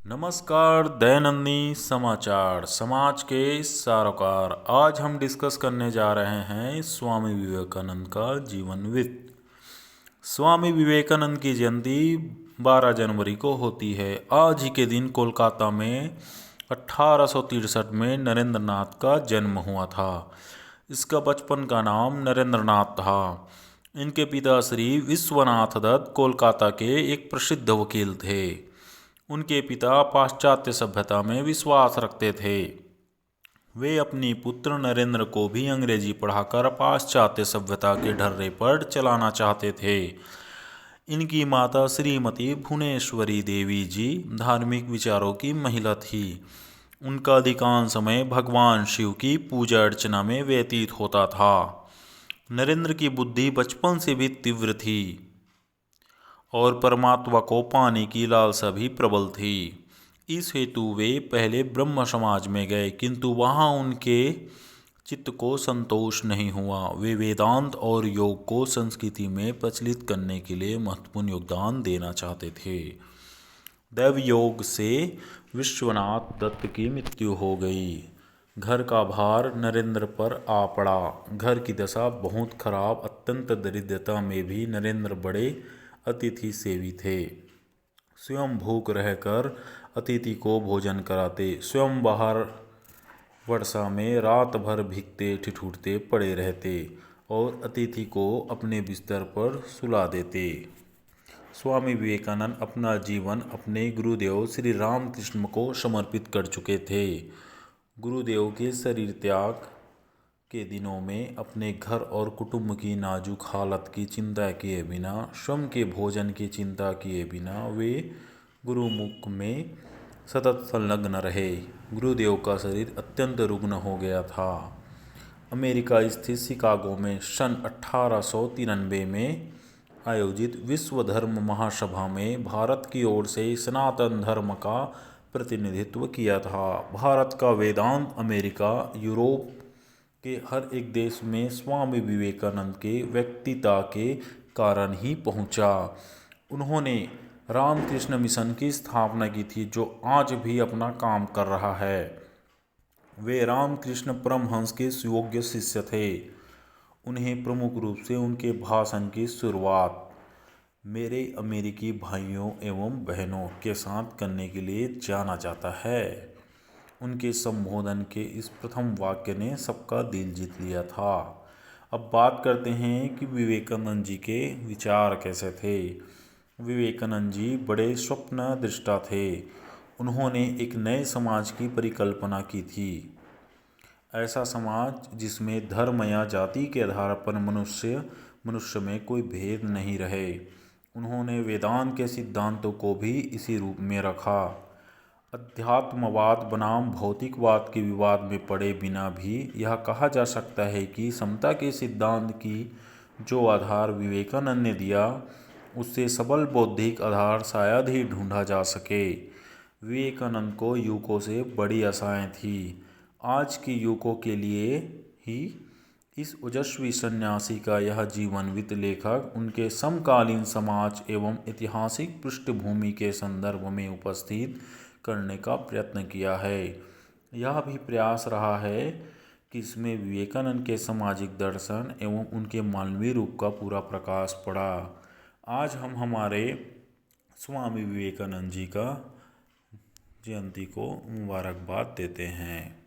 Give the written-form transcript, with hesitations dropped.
नमस्कार। दैनंदिन समाचार समाज के सारोकार। आज हम डिस्कस करने जा रहे हैं स्वामी विवेकानंद का जीवन वृत्त। स्वामी विवेकानंद की जयंती 12 जनवरी को होती है। आज ही के दिन कोलकाता में 1863 में नरेंद्र नाथ का जन्म हुआ था। इसका बचपन का नाम नरेंद्रनाथ था। इनके पिता श्री विश्वनाथ दत्त कोलकाता के एक प्रसिद्ध वकील थे। उनके पिता पाश्चात्य सभ्यता में विश्वास रखते थे। वे अपनी पुत्र नरेंद्र को भी अंग्रेजी पढ़ाकर पाश्चात्य सभ्यता के ढर्रे पर चलाना चाहते थे। इनकी माता श्रीमती भुवनेश्वरी देवी जी धार्मिक विचारों की महिला थी। उनका अधिकांश समय भगवान शिव की पूजा अर्चना में व्यतीत होता था। नरेंद्र की बुद्धि बचपन से भी तीव्र थी और परमात्मा को पाने की लालसा भी प्रबल थी। इस हेतु वे पहले ब्रह्म समाज में गए, किंतु वहाँ उनके चित्त को संतोष नहीं हुआ। वे वेदांत और योग को संस्कृति में प्रचलित करने के लिए महत्वपूर्ण योगदान देना चाहते थे। दैव योग से विश्वनाथ दत्त की मृत्यु हो गई। घर का भार नरेंद्र पर आ पड़ा। घर की दशा बहुत खराब। अत्यंत दरिद्रता में भी नरेंद्र बड़े अतिथि सेवी थे। स्वयं भूख रहकर अतिथि को भोजन कराते, स्वयं बाहर वर्षा में रात भर भीगते ठिठुरते पड़े रहते और अतिथि को अपने बिस्तर पर सुला देते। स्वामी विवेकानंद अपना जीवन अपने गुरुदेव श्री रामकृष्ण को समर्पित कर चुके थे। गुरुदेव के शरीर त्याग के दिनों में अपने घर और कुटुंब की नाजुक हालत की चिंता किए बिना, स्वयं के भोजन की चिंता किए बिना वे गुरुमुख में सतत संलग्न रहे। गुरुदेव का शरीर अत्यंत रुग्ण हो गया था। अमेरिका स्थित शिकागो में सन 1893 में आयोजित विश्व धर्म महासभा में भारत की ओर से सनातन धर्म का प्रतिनिधित्व किया था। भारत का वेदांत अमेरिका, यूरोप के हर एक देश में स्वामी विवेकानंद के व्यक्तित्व के कारण ही पहुंचा। उन्होंने रामकृष्ण मिशन की स्थापना की थी, जो आज भी अपना काम कर रहा है। वे रामकृष्ण परमहंस के सुयोग्य शिष्य थे। उन्हें प्रमुख रूप से उनके भाषण की शुरुआत मेरे अमेरिकी भाइयों एवं बहनों के साथ करने के लिए जाना जाता है। उनके संबोधन के इस प्रथम वाक्य ने सबका दिल जीत लिया था। अब बात करते हैं कि विवेकानंद जी के विचार कैसे थे। विवेकानंद जी बड़े स्वप्न दृष्टा थे। उन्होंने एक नए समाज की परिकल्पना की थी। ऐसा समाज जिसमें धर्म या जाति के आधार पर मनुष्य में कोई भेद नहीं रहे। उन्होंने वेदांत के सिद्धांतों को भी इसी रूप में रखा। अध्यात्मवाद बनाम भौतिकवाद के विवाद में पड़े बिना भी यह कहा जा सकता है कि समता के सिद्धांत की जो आधार विवेकानंद ने दिया, उससे सबल बौद्धिक आधार शायद ही ढूंढा जा सके। विवेकानंद को युवकों से बड़ी आशाएं थी। आज के युवकों के लिए ही इस ओजस्वी सन्यासी का यह जीवन वृत्त लेखक उनके समकालीन समाज एवं ऐतिहासिक पृष्ठभूमि के संदर्भ में उपस्थित करने का प्रयत्न किया है। यह भी प्रयास रहा है कि इसमें विवेकानंद के सामाजिक दर्शन एवं उनके मानवीय रूप का पूरा प्रकाश पड़ा। आज हम हमारे स्वामी विवेकानंद जी का जयंती को मुबारकबाद देते हैं।